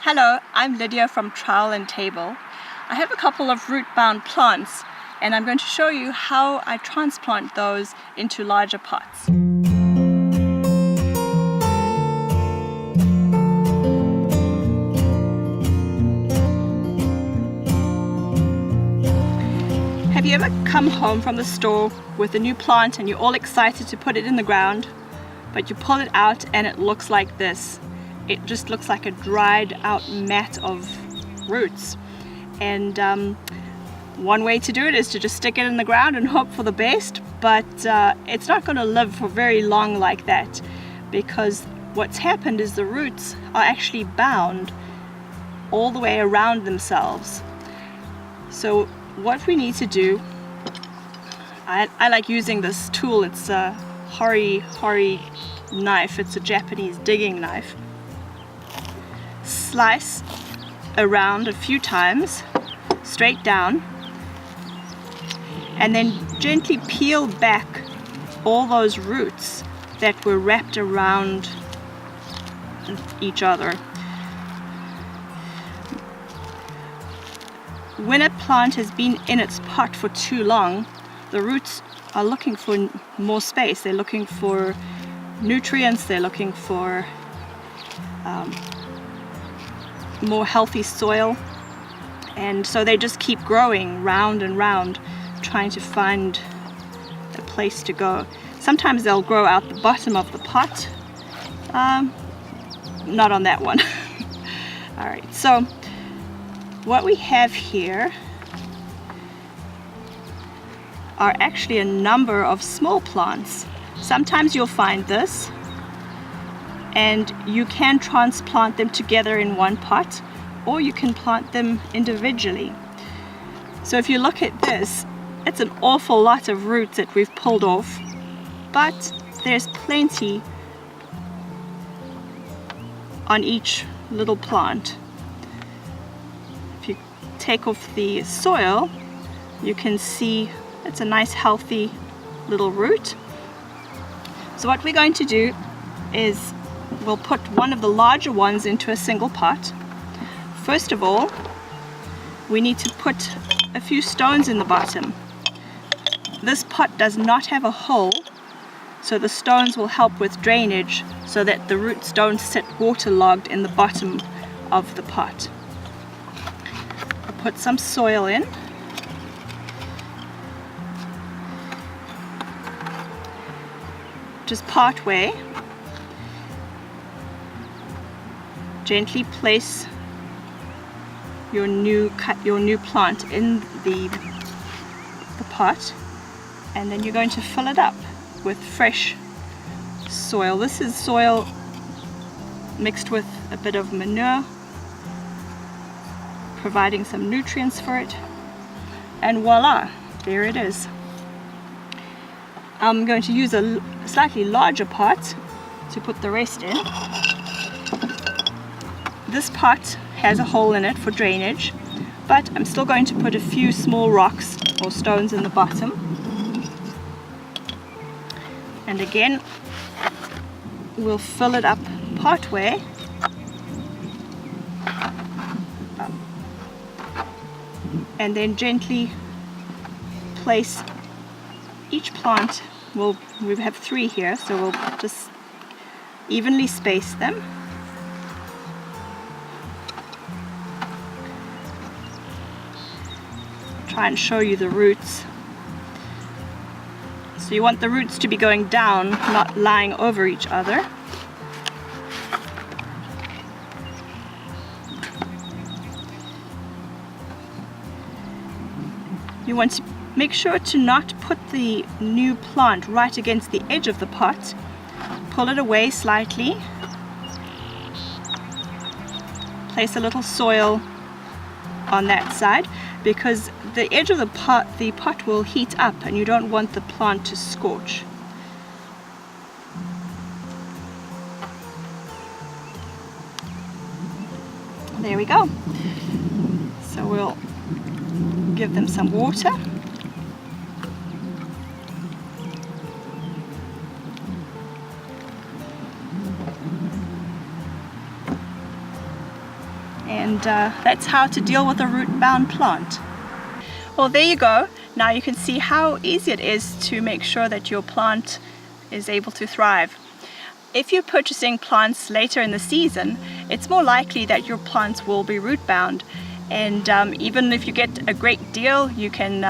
Hello, I'm Lydia from Trowel and Table. I have a couple of root-bound plants and I'm going to show you how I transplant those into larger pots. Have you ever come home from the store with a new plant and you're all excited to put it in the ground, but you pull it out and it looks like this? It just looks like a dried out mat of roots. And one way to do it is to just stick it in the ground and hope for the best, but it's not going to live for very long like that, because what's happened is the roots are actually bound all the way around themselves. So what we need to do, I like using this tool. It's a hori knife. It's a Japanese digging knife. Slice around a few times, straight down, and then gently peel back all those roots that were wrapped around each other. When a plant has been in its pot for too long, the roots are looking for more space. They're looking for nutrients, they're looking for more healthy soil, and so they just keep growing round and round, trying to find a place to go. Sometimes they'll grow out the bottom of the pot, not on that one. Alright, so what we have here are actually a number of small plants. Sometimes you'll find this, and you can transplant them together in one pot, or you can plant them individually. So if you look at this, it's an awful lot of roots that we've pulled off, but there's plenty on each little plant. If you take off the soil, you can see it's a nice healthy little root. So what we're going to do is we'll put one of the larger ones into a single pot. First of all, we need to put a few stones in the bottom. This pot does not have a hole, so the stones will help with drainage so that the roots don't sit waterlogged in the bottom of the pot. I'll put some soil in. Just part way. Gently place your new plant in the pot, and then you're going to fill it up with fresh soil. This is soil mixed with a bit of manure, providing some nutrients for it, and voila, there it is. I'm going to use a slightly larger pot to put the rest in. This pot has a hole in it for drainage, but I'm still going to put a few small rocks or stones in the bottom. And again, we'll fill it up part way. And then gently place each plant. We have 3 here, so we'll just evenly space them. Try and show you the roots. So you want the roots to be going down, not lying over each other. You want to make sure to not put the new plant right against the edge of the pot. Pull it away slightly. Place a little soil on that side, because the edge of the pot will heat up and you don't want the plant to scorch. There we go. So we'll give them some water. And that's how to deal with a root-bound plant. Well, there you go. Now you can see how easy it is to make sure that your plant is able to thrive. If you're purchasing plants later in the season, it's more likely that your plants will be root-bound. And even if you get a great deal, you can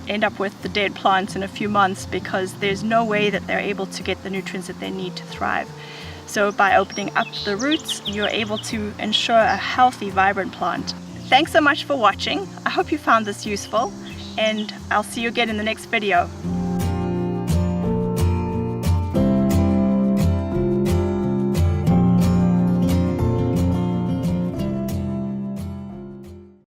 end up with the dead plants in a few months because there's no way that they're able to get the nutrients that they need to thrive. So by opening up the roots, you're able to ensure a healthy, vibrant plant. Thanks so much for watching. I hope you found this useful, and I'll see you again in the next video.